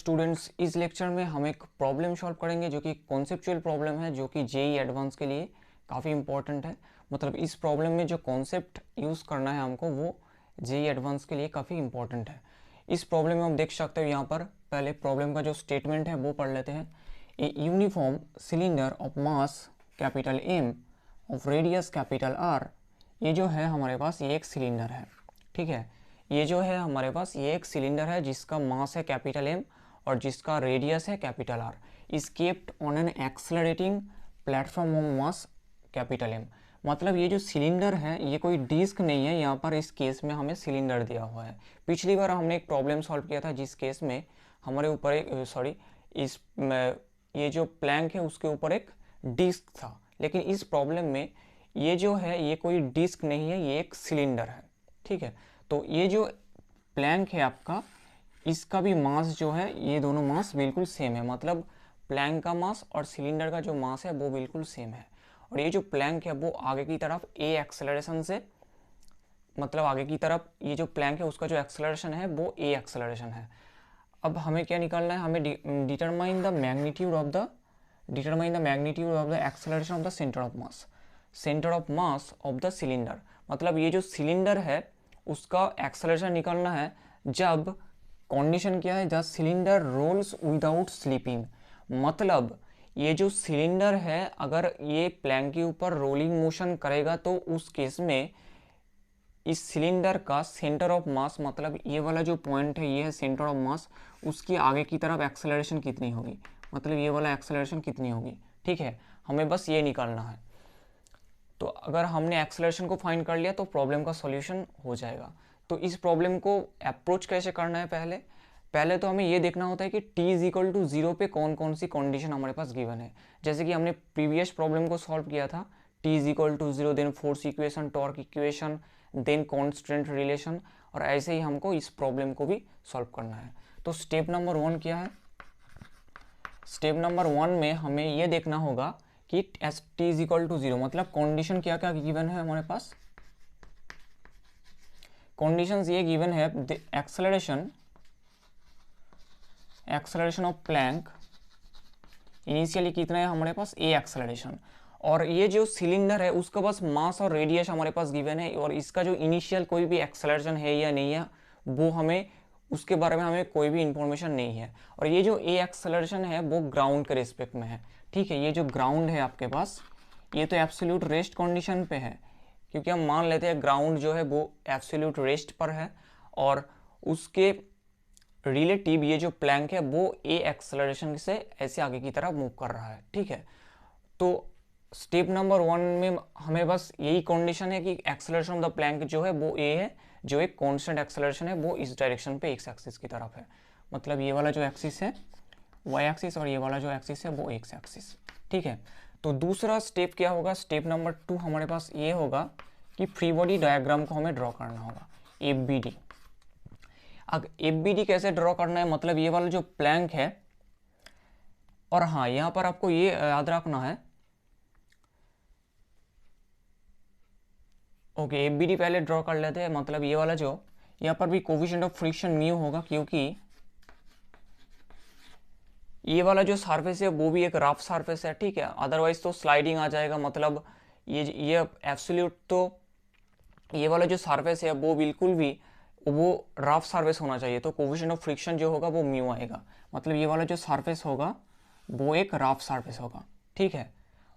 Students, इस lecture में हम एक प्रॉब्लम सॉल्व करेंगे जो कि कॉन्सेप्चुअल प्रॉब्लम है, जो कि जेई एडवांस के लिए काफ़ी इंपॉर्टेंट है। मतलब इस प्रॉब्लम में जो कॉन्सेप्ट यूज़ करना है हमको, वो जेई एडवांस के लिए काफ़ी इंपॉर्टेंट है। इस प्रॉब्लम में हम देख सकते हो, यहाँ पर पहले प्रॉब्लम का जो स्टेटमेंट है वो पढ़ लेते हैं। A uniform cylinder of mass capital M of radius capital R, ये जो है हमारे पास ये एक सिलेंडर है। ठीक है, ये जो है हमारे पास ये एक सिलेंडर है जिसका मास है कैपिटल एम और जिसका रेडियस है capital R. Is kept on an accelerating platform of mass capital M. मतलब ये जो सिलेंडर है ये कोई डिस्क नहीं है, यहाँ पर इस केस में हमें सिलेंडर दिया हुआ है। पिछली बार हमने एक प्रॉब्लम सॉल्व किया था जिस केस में हमारे ऊपर एक इस ये जो प्लैंक है उसके ऊपर एक डिस्क था, लेकिन इस प्रॉब्लम में ये जो है ये कोई डिस्क नहीं है, ये एक सिलेंडर है। ठीक है, तो ये जो प्लैंक है आपका, इसका भी मास जो है, ये दोनों मास बिल्कुल सेम है। मतलब प्लैंक का मास और सिलेंडर का जो मास है वो बिल्कुल सेम है। और ये जो प्लैंक है वो आगे की तरफ ए एक्सेलरेशन से, मतलब आगे की तरफ ये जो प्लैंक है उसका जो एक्सेलरेशन है वो ए एक्सेलरेशन है। अब हमें क्या निकालना है, हमें determine the magnitude of the acceleration of the centre of mass of the cylinder. मतलब ये जो सिलेंडर है उसका एक्सेलरेशन निकालना है जब कंडीशन क्या है, the cylinder rolls without slipping. मतलब ये जो सिलेंडर है अगर ये प्लैंक के ऊपर रोलिंग मोशन करेगा तो उस केस में इस सिलेंडर का सेंटर ऑफ मास, मतलब ये वाला जो पॉइंट है ये है सेंटर ऑफ मास, उसकी आगे की तरफ एक्सेलरेशन कितनी होगी, मतलब ये वाला एक्सेलरेशन कितनी होगी। ठीक है, हमें बस ये निकालना है। तो अगर हमने एक्सेलरेशन को फाइंड कर लिया तो प्रॉब्लम का सॉल्यूशन हो जाएगा। तो इस प्रॉब्लम को अप्रोच कैसे करना है, पहले तो हमें ये देखना होता है कि t इज इक्वल टू 0 पे कौन कौन सी कंडीशन हमारे पास गिवन है। जैसे कि हमने प्रीवियस प्रॉब्लम को सॉल्व किया था, t is equal to 0, then force equation, torque equation, then constant relation, और ऐसे ही हमको इस प्रॉब्लम को भी सॉल्व करना है। तो स्टेप नंबर 1 क्या है, स्टेप नंबर 1 में हमें ये देखना होगा कि S T is equal to 0, मतलब कंडीशन क्या क्या गिवन है हमारे पास। कंडीशंस ये गिवन है, एक्सेलरेशन ऑफ प्लैंक इनिशियली कितना है हमारे पास, ए एक्सेलरेशन। और ये जो सिलेंडर है उसका बस मास और रेडियस हमारे पास गिवन है, और इसका जो इनिशियल कोई भी एक्सेलरेशन है या नहीं है वो हमें, उसके बारे में हमें कोई भी इंफॉर्मेशन नहीं है। और ये जो ए एक्सेलरेशन है वो ग्राउंड के रिस्पेक्ट में है। ठीक है, ये जो ग्राउंड है आपके पास ये तो एब्सोल्यूट रेस्ट कंडीशन पे है, क्योंकि हम मान लेते हैं ग्राउंड जो है वो एब्सोल्यूट रेस्ट पर है, और उसके रिलेटिव ये जो प्लैंक है वो ए एक्सेलरेशन से ऐसे आगे की तरफ मूव कर रहा है। ठीक है, तो स्टेप नंबर 1 में हमें बस यही कंडीशन है कि एक्सेलरेशन ऑफ द प्लैंक जो है वो ए है, जो एक कांस्टेंट एक्सेलरेशन है वो इस डायरेक्शन पे एक्स एक्सिस की तरफ है। मतलब ये वाला जो एक्सिस है वाई एक्सिस और ये वाला जो एक्सिस है वो एक्स एक्सिस। ठीक है, तो दूसरा स्टेप क्या होगा, स्टेप नंबर 2 हमारे पास ये होगा कि फ्री बॉडी डायग्राम को हमें ड्रॉ करना होगा, एफ बी डी। अब एफ बी डी कैसे ड्रॉ करना है, मतलब ये वाला जो प्लैंक है, और हाँ यहाँ पर आपको ये याद रखना है, ओके एफ बी डी पहले ड्रॉ कर लेते हैं। मतलब ये वाला जो यहाँ पर भी कोफिशिएंट ऑफ फ्रिक्शन म्यू होगा, क्योंकि ये वाला जो सरफेस है वो भी एक रफ सरफेस है। ठीक है, अदरवाइज तो स्लाइडिंग आ जाएगा। मतलब ये एब्सोल्यूट, तो ये वाला जो सरफेस है वो बिल्कुल भी वो रफ सरफेस होना चाहिए, तो कोफिशिएंट ऑफ फ्रिक्शन जो होगा वो म्यू आएगा। मतलब ये वाला जो सरफेस होगा वो एक रफ सरफेस होगा। ठीक है,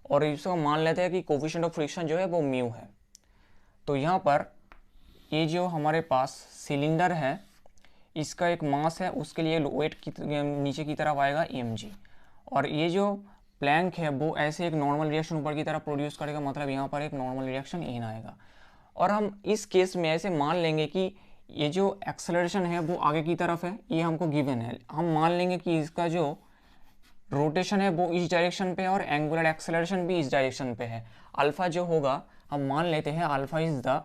और इसको मान लेते हैं कि कोफिशिएंट ऑफ फ्रिक्शन जो है वो म्यू है। तो यहाँ पर ये जो हमारे पास सिलेंडर है इसका एक मास है, उसके लिए वेट नीचे की तरफ आएगा mg, और ये जो प्लैंक है वो ऐसे एक नॉर्मल रिएक्शन ऊपर की तरफ प्रोड्यूस करेगा, मतलब यहाँ पर एक नॉर्मल रिएक्शन n आएगा। और हम इस केस में ऐसे मान लेंगे कि ये जो एक्सेलरेशन है वो आगे की तरफ है, ये हमको गिवन है। हम मान लेंगे कि इसका जो रोटेशन है वो इस डायरेक्शन पे है और एंगुलर एक्सेलरेशन भी इस डायरेक्शन पे है। अल्फा जो होगा हम मान लेते हैं alpha is the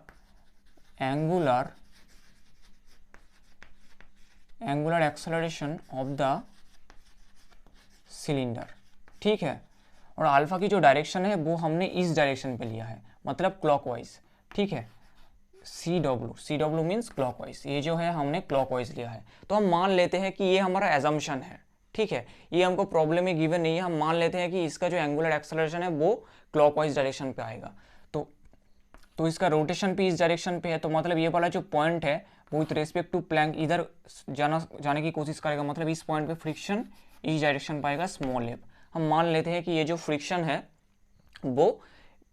angular acceleration of the cylinder. ठीक है, और अल्फा की जो डायरेक्शन है वो हमने इस डायरेक्शन पे लिया है, मतलब क्लॉकवाइज। ठीक है, सी डब्ल्यू मीन्स क्लॉकवाइज, ये जो है हमने क्लॉकवाइज लिया है। तो हम मान लेते हैं कि ये हमारा एजम्पशन है, ठीक है, ये हमको प्रॉब्लम में गिवन नहीं है, हम मान लेते हैं कि इसका जो एंगुलर एक्सेलरेशन है वो क्लॉकवाइज डायरेक्शन पे आएगा। तो इसका रोटेशन भी इस डायरेक्शन पे है, तो मतलब ये वाला जो पॉइंट है वो विथ रेस्पेक्ट टू प्लैंक इधर जाने की कोशिश करेगा, मतलब इस पॉइंट पे फ्रिक्शन इस डायरेक्शन पाएगा स्मॉल एफ। हम मान लेते हैं कि ये जो फ्रिक्शन है वो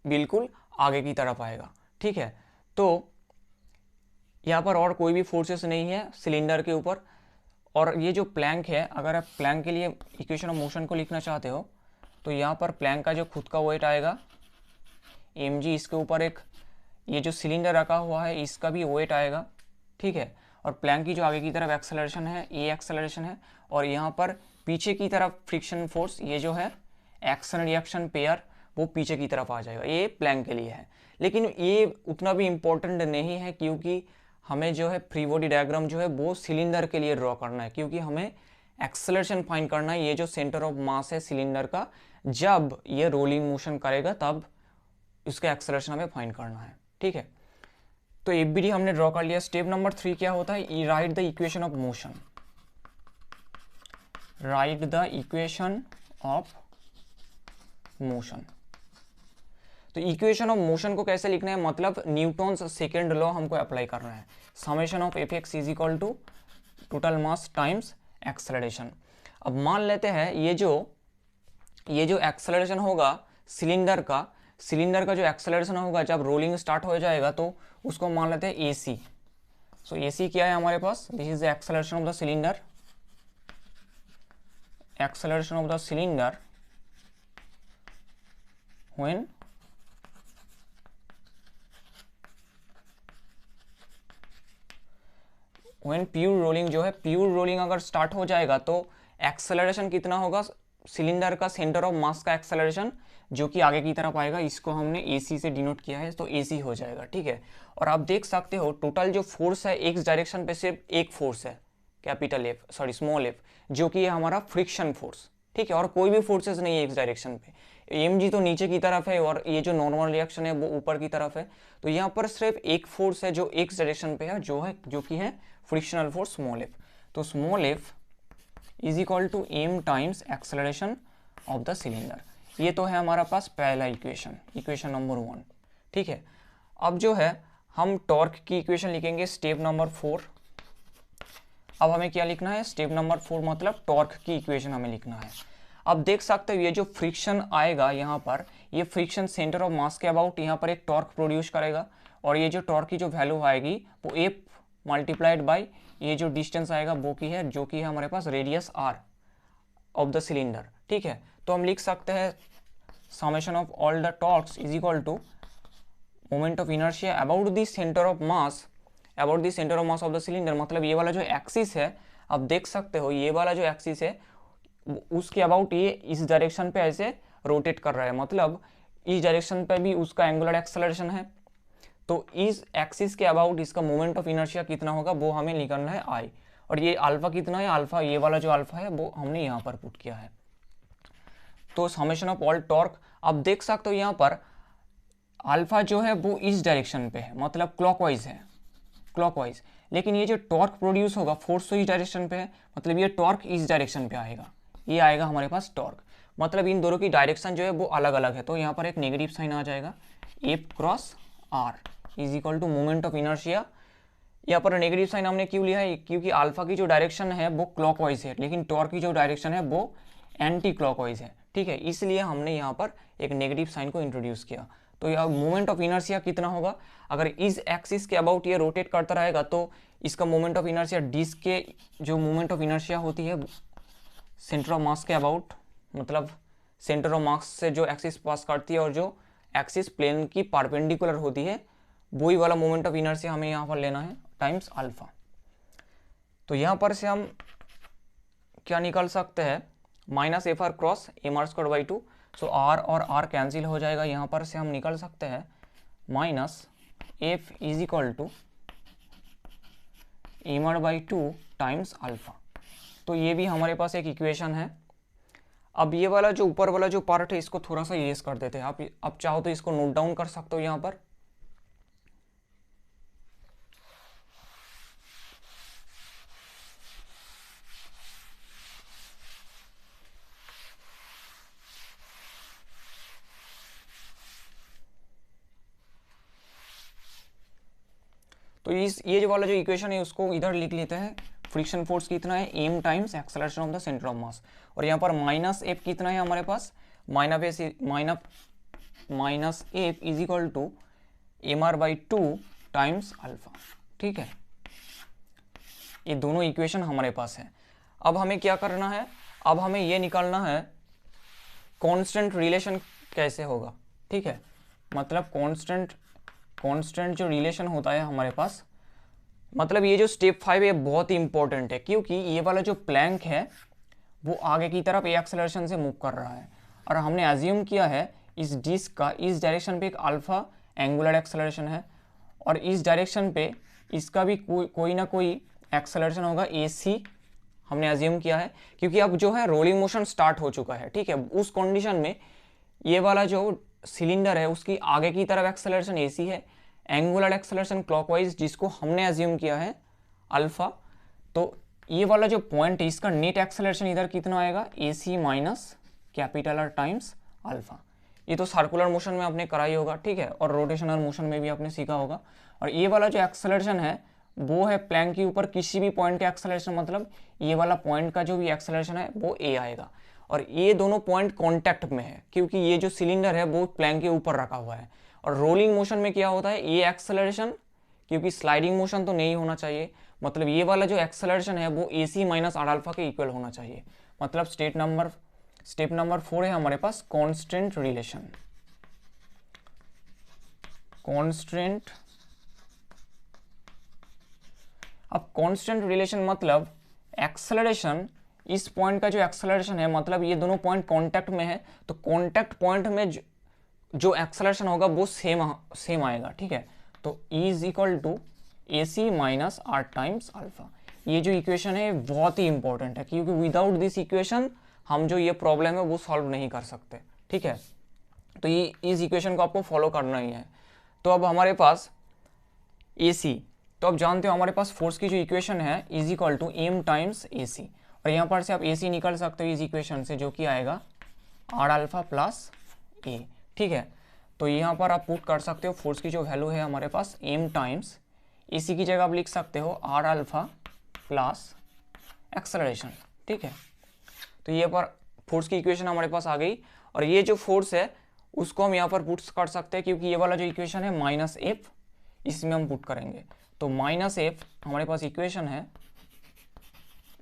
बिल्कुल आगे की तरफ आएगा, ठीक है। तो यहाँ पर और कोई भी फोर्सेस नहीं है सिलेंडर के ऊपर, और ये जो प्लैंक है, अगर आप प्लैंक के लिए इक्वेशन ऑफ मोशन को लिखना चाहते हो तो यहाँ पर प्लैंक का जो खुद का वेट आएगा mg, इसके ऊपर एक ये जो सिलेंडर रखा हुआ है इसका भी वेट आएगा, ठीक है। और प्लैंक की जो आगे की तरफ एक्सेलरेशन है ये एक्सेलरेशन है, और यहाँ पर पीछे की तरफ फ्रिक्शन फोर्स, ये जो है एक्शन रिएक्शन पेयर, वो पीछे की तरफ आ जाएगा, ये प्लैंक के लिए है। लेकिन ये उतना भी इम्पोर्टेंट नहीं है, क्योंकि हमें जो है फ्री बॉडी डायग्राम जो है वो सिलेंडर के लिए ड्रॉ करना है, क्योंकि हमें एक्सेलरेशन फाइंड करना है, ये जो सेंटर ऑफ मास है सिलेंडर का, जब ये रोलिंग मोशन करेगा तब उसका एक्सेलरेशन हमें फाइंड करना है, ठीक है। तो एबीडी हमने ड्रॉ कर लिया। स्टेप नंबर 3 क्या होता है, write the equation of motion, write the equation of motion. तो इक्वेशन ऑफ मोशन को कैसे लिखना है, मतलब न्यूटन्स सेकेंड लॉ हमको अप्लाई करना है, summation of F X is equal to total mass times acceleration. अब मान लेते हैं ये जो एक्सेलरेशन होगा सिलेंडर का जो एक्सेलरेशन होगा जब रोलिंग स्टार्ट हो जाएगा, तो उसको मान लेते हैं ए सी। सो ए सी क्या है हमारे पास, this is the acceleration of the cylinder, acceleration of the cylinder when pure rolling जो है, प्योर रोलिंग अगर स्टार्ट हो जाएगा तो एक्सेलरेशन कितना होगा, सिलेंडर का सेंटर ऑफ मास का एक्सेलरेशन जो कि आगे की तरफ आएगा, इसको हमने AC से डिनोट किया है, तो AC हो जाएगा, ठीक है। और आप देख सकते हो टोटल जो फोर्स है एक्स डायरेक्शन पे सिर्फ एक फोर्स है, capital F, sorry small F, जो कि है हमारा फ्रिक्शन फोर्स, ठीक है, और कोई भी फोर्सेस नहीं है एक्स डायरेक्शन पे। mg तो नीचे की तरफ है और ये जो नॉर्मल रिएक्शन है वो ऊपर की तरफ है, तो यहाँ पर सिर्फ एक फोर्स है जो एक्स डायरेक्शन पे है, जो कि है फ्रिक्शनल फोर्स स्मॉल एफ। तो small F is equal to m times acceleration of the cylinder. ये तो है हमारा पास पहला इक्वेशन नंबर 1, ठीक है। अब जो है हम टॉर्क की इक्वेशन लिखेंगे स्टेप नंबर 4। अब हमें क्या लिखना है, स्टेप नंबर 4 मतलब टॉर्क की इक्वेशन हमें लिखना है। अब देख सकते हो ये जो फ्रिक्शन आएगा यहाँ पर, ये फ्रिक्शन सेंटर ऑफ मास के अबाउट यहाँ पर एक टॉर्क प्रोड्यूस करेगा, और ये जो टॉर्क की जो वैल्यू आएगी वो एफ मल्टीप्लाइड बाई ये जो डिस्टेंस आएगा वो की है, जो कि है हमारे पास radius r of the cylinder, ठीक है। तो हम लिख सकते हैं summation of all the torques is equal to moment of inertia about the centre of mass of the cylinder. मतलब ये वाला जो एक्सिस है, आप देख सकते हो ये वाला जो एक्सिस है उसके अबाउट ये इस डायरेक्शन पे ऐसे रोटेट कर रहा है, मतलब इस डायरेक्शन पे भी उसका एंगुलर एक्सेलरेशन है, तो इस एक्सिस के अबाउट इसका मोमेंट ऑफ इनर्शिया कितना होगा वो हमें निकालना है आई, और ये अल्फा कितना है, अल्फा ये वाला जो अल्फा है वो हमने यहाँ पर पुट किया है। तो समेशन ऑफ ऑल टॉर्क, अब देख सकते हो यहाँ पर अल्फा जो है वो इस डायरेक्शन पे है, मतलब क्लॉकवाइज है, क्लॉकवाइज, लेकिन ये जो टॉर्क प्रोड्यूस होगा फोर्स तो इस डायरेक्शन पे है, मतलब ये टॉर्क इस डायरेक्शन पे आएगा, ये आएगा हमारे पास टॉर्क, मतलब इन दोनों की डायरेक्शन जो है वो अलग अलग है, तो यहाँ पर एक नेगेटिव साइन आ जाएगा, F cross R is equal to moment of inertia. यहाँ पर नेगेटिव साइन हमने क्यों लिया है, क्योंकि अल्फा की जो डायरेक्शन है वो क्लॉकवाइज है, लेकिन टॉर्क की जो डायरेक्शन है वो एंटी क्लॉकवाइज है, ठीक है, इसलिए हमने यहाँ पर एक नेगेटिव साइन को इंट्रोड्यूस किया। तो यह मोमेंट ऑफ इनर्शिया कितना होगा, अगर इस एक्सिस के अबाउट ये रोटेट करता रहेगा तो इसका मोमेंट ऑफ इनर्शिया डिस्क के जो मोमेंट ऑफ इनर्शिया होती है सेंटर ऑफ मास के अबाउट, मतलब सेंटर ऑफ मास से जो एक्सिस पास करती है और जो एक्सिस प्लेन की परपेंडिकुलर होती है, वही वाला मोमेंट ऑफ इनर्शिया हमें यहाँ पर लेना है टाइम्स अल्फा। तो यहाँ पर से हम क्या निकाल सकते हैं, minus F R cross M R square by 2, so R और आर कैंसिल हो जाएगा, यहाँ पर से हम निकाल सकते हैं minus F is equal to M R by 2 times alpha. तो ये भी हमारे पास एक इक्वेशन है। अब ये वाला जो ऊपर वाला जो पार्ट है इसको थोड़ा सा इरेज कर देते हैं, आप चाहो तो इसको नोट डाउन कर सकते हो यहाँ पर। तो ये जो वाला जो इक्वेशन है उसको इधर लिख लेते हैं। फ्रिक्शन फोर्स कितना है, M times acceleration of the centre of mass, और यहाँ पर माइनस एफ कितना है हमारे पास, minus F is equal to M R by 2 times alpha. ठीक है, ये दोनों इक्वेशन हमारे पास है। अब हमें क्या करना है, अब हमें ये निकालना है कांस्टेंट रिलेशन कैसे होगा। ठीक है, मतलब कांस्टेंट जो रिलेशन होता है हमारे पास, मतलब ये जो स्टेप 5 है बहुत ही इंपॉर्टेंट है, क्योंकि ये वाला जो प्लैंक है वो आगे की तरफ ए एक्सेलरेशन से मूव कर रहा है, और हमने एज्यूम किया है इस डिस्क का इस डायरेक्शन पे एक अल्फा एंगुलर एक्सेलरेशन है, और इस डायरेक्शन पे इसका भी कोई ना कोई एक्सेलरेशन होगा AC, हमने एज्यूम किया है, क्योंकि अब जो है रोलिंग मोशन स्टार्ट हो चुका है। ठीक है, उस कंडीशन में ये वाला जो सिलेंडर है उसकी आगे की तरफ एक्सेलरेशन AC है, एंगुलर एक्सेलरेशन क्लॉकवाइज जिसको हमने एज्यूम किया है अल्फा, तो ये वाला जो पॉइंट है इसका नेट एक्सेलरेशन इधर कितना आएगा, AC minus capital R times alpha. ये तो सर्कुलर मोशन में आपने कराई होगा। ठीक है, और रोटेशनल मोशन में भी आपने सीखा होगा। और ये वाला जो एक्सेलरेशन है वो है प्लैंक के ऊपर किसी भी पॉइंट का एक्सेलरेशन, मतलब ये वाला पॉइंट का जो भी एक्सेलरेशन है वो A आएगा, और ये दोनों पॉइंट कांटेक्ट में है क्योंकि ये जो सिलेंडर है वो प्लैंक के ऊपर रखा हुआ है। और रोलिंग मोशन में क्या होता है, ये एक्सेलरेशन, क्योंकि स्लाइडिंग मोशन तो नहीं होना चाहिए, मतलब ये वाला जो एक्सेलरेशन है वो AC माइनस आर अल्फा के इक्वल होना चाहिए। मतलब स्टेप नंबर 4 है हमारे पास कांस्टेंट रिलेशन। कांस्टेंट, अब कांस्टेंट रिलेशन मतलब एक्सेलरेशन, इस पॉइंट का जो एक्सेलरेशन है, मतलब ये दोनों पॉइंट कांटेक्ट में है, तो कांटेक्ट पॉइंट में जो एक्सेलरेशन होगा वो सेम आएगा। ठीक है, तो E is equal to AC minus R times alpha. ये जो इक्वेशन है बहुत ही इंपॉर्टेंट है, क्योंकि विदाउट दिस इक्वेशन हम जो ये प्रॉब्लम है वो सॉल्व नहीं कर सकते। ठीक है, तो ये इस इक्वेशन को आपको फॉलो करना ही है। तो अब हमारे पास AC, तो अब जानते हो हमारे पास फोर्स की जो इक्वेशन है is equal to M times AC, और यहाँ पर से आप AC निकाल सकते हो इस इक्वेशन से, जो कि आएगा आर अल्फा प्लस A। ठीक है, तो यहाँ पर आप पुट कर सकते हो फोर्स की जो वैल्यू है हमारे पास एम टाइम्स AC की जगह आप लिख सकते हो आर अल्फा प्लस एक्सेलरेशन। ठीक है, तो ये पर फोर्स की इक्वेशन हमारे पास आ गई, और ये जो फोर्स है उसको हम यहाँ पर पुट कर सकते हैं, क्योंकि ये वाला जो इक्वेशन है माइनस एफ, इसमें हम पुट करेंगे, तो माइनस एफ हमारे पास इक्वेशन है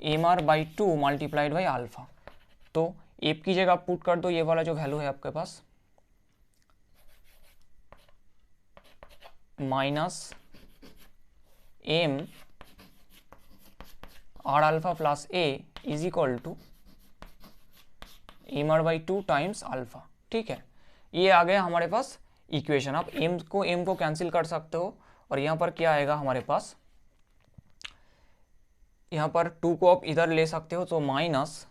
M R by 2 multiplied by alpha. तो एफ की जगह आप पुट कर दो ये वाला जो वैल्यू है आपके पास minus M R alpha plus A is equal to M R by 2 times alpha. ठीक है, ये आ गया हमारे पास इक्वेशन। आप एम को कैंसिल कर सकते हो, और यहाँ पर क्या आएगा हमारे पास, यहाँ पर 2 को आप इधर ले सकते हो, तो minus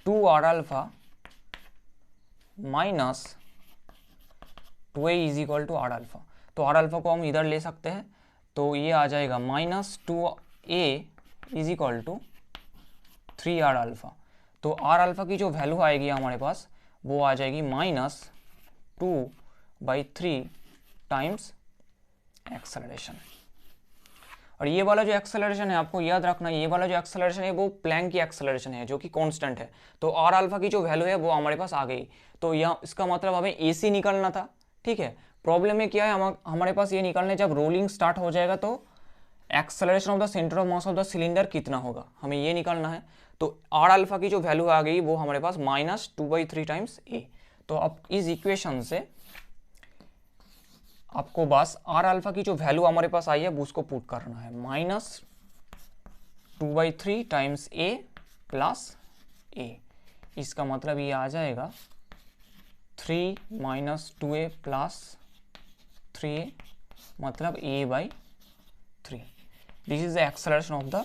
2 R alpha minus 2A is equal to R alpha. तो आर अल्फा को हम इधर ले सकते हैं, तो ये आ जाएगा minus 2A is equal to 3 R alpha. तो आर अल्फा की जो वैल्यू आएगी हमारे पास वो आ जाएगी माइनस 2/3 टाइम्स एक्सेलरेशन। और ये वाला जो एक्सेलरेशन है आपको याद रखना, ये वाला जो एक्सेलरेशन है वो प्लैंक की एक्सेलरेशन है जो कि कांस्टेंट है। तो आर अल्फा की जो वैल्यू है वो हमारे पास आ गई, तो यहाँ इसका मतलब हमें AC निकालना था। ठीक है, प्रॉब्लम में क्या है, हमारे पास ये निकालने जब रोलिंग स्टार्ट हो जाएगा तो acceleration of the centre of mass of the cylinder कितना होगा, हमें ये निकालना है। तो आर अल्फा की जो वैल्यू आ गई वो हमारे पास माइनस 2/3 टाइम्स A। तो अब इस इक्वेशन से आपको बस आर अल्फा की जो वैल्यू हमारे पास आई है वो उसको पुट करना है, minus 2/3 times A plus A। इसका मतलब ये आ जाएगा 3 माइनस 2A प्लस 3A, मतलब A/3। This is the acceleration of the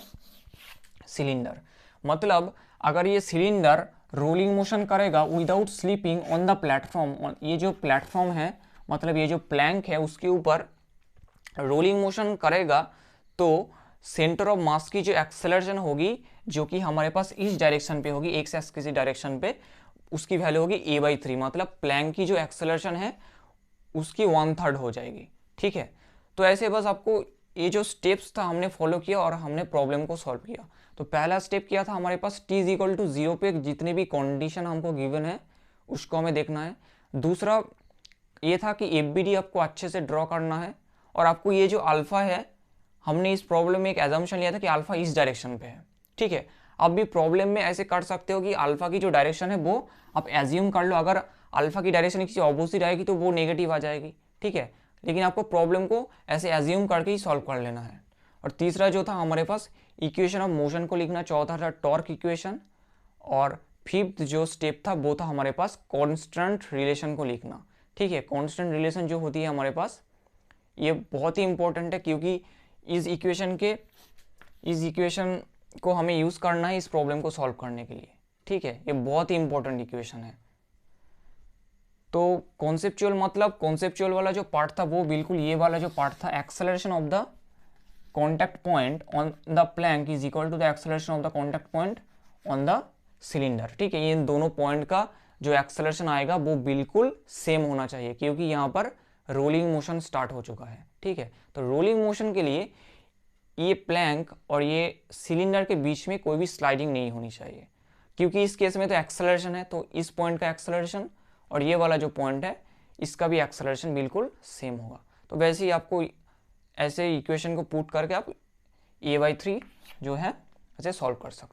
cylinder. मतलब अगर ये सिलेंडर रोलिंग मोशन करेगा without sleeping on the platform, ये जो प्लेटफॉर्म है मतलब ये जो प्लैंक है उसके ऊपर रोलिंग मोशन करेगा, तो सेंटर ऑफ मास की जो एक्सेलरेशन होगी जो कि हमारे पास इस डायरेक्शन पे होगी, एक्स एक्सिस डायरेक्शन पे, उसकी वैल्यू होगी A/3। मतलब प्लैंक की जो एक्सेलरेशन है उसकी 1/3 हो जाएगी। ठीक है, तो ऐसे बस आपको ये जो स्टेप्स था हमने फॉलो किया और हमने प्रॉब्लम को सॉल्व किया। तो पहला स्टेप क्या था हमारे पास, t इक्वल टू 0 पे जितने भी कंडीशन हमको गिवन है उसको हमें देखना है। दूसरा ये था कि एफबीडी आपको अच्छे से ड्रॉ करना है, और आपको ये जो अल्फा है, हमने इस प्रॉब्लम में एक एजम्पशन लिया था कि अल्फा इस डायरेक्शन पे है, ठीक है। आप भी प्रॉब्लम में ऐसे कर सकते हो कि अल्फा की जो डायरेक्शन है वो आप एज्यूम कर लो, अगर अल्फा की डायरेक्शन किसी ऑपोजिट आएगी तो वो नेगेटिव आ जाएगी, ठीक है। लेकिन आपको प्रॉब्लम को ऐसे एज्यूम करके ही सॉल्व कर लेना है। और तीसरा जो था हमारे पास इक्वेशन ऑफ मोशन को लिखना, चौथा था टॉर्क इक्वेशन, और फिफ्थ जो स्टेप था वो था हमारे पास कांस्टेंट रिलेशन को लिखना, ठीक है। कांस्टेंट रिलेशन जो होती है हमारे पास, ये बहुत ही इंपॉर्टेंट है, क्योंकि इस इक्वेशन को हमें यूज़ करना है इस प्रॉब्लम को सॉल्व करने के लिए, ठीक है। ये बहुत ही इंपॉर्टेंट इक्वेशन है। तो कॉन्सेप्चुअल मतलब कॉन्सेप्चुअल वाला जो पार्ट था वो बिल्कुल ये वाला जो पार्ट था, acceleration of the contact point on the plank is equal to the acceleration of the contact point on the cylinder, ठीक है। इन दोनों पॉइंट का जो एक्सेलरेशन आएगा वो बिल्कुल सेम होना चाहिए, क्योंकि यहाँ पर रोलिंग मोशन स्टार्ट हो चुका है, ठीक है। तो रोलिंग मोशन के लिए ये प्लैंक और ये सिलेंडर के बीच में कोई भी स्लाइडिंग नहीं होनी चाहिए, क्योंकि इस केस में तो एक्सेलरेशन है, तो इस पॉइंट का एक्सेलरेशन और ये वाला जो पॉइंट है इसका भी एक्सेलरेशन बिल्कुल सेम होगा। तो वैसे ही आपको ऐसे इक्वेशन को पुट करके आप a/3 जो है ऐसे सॉल्व कर सकते हो।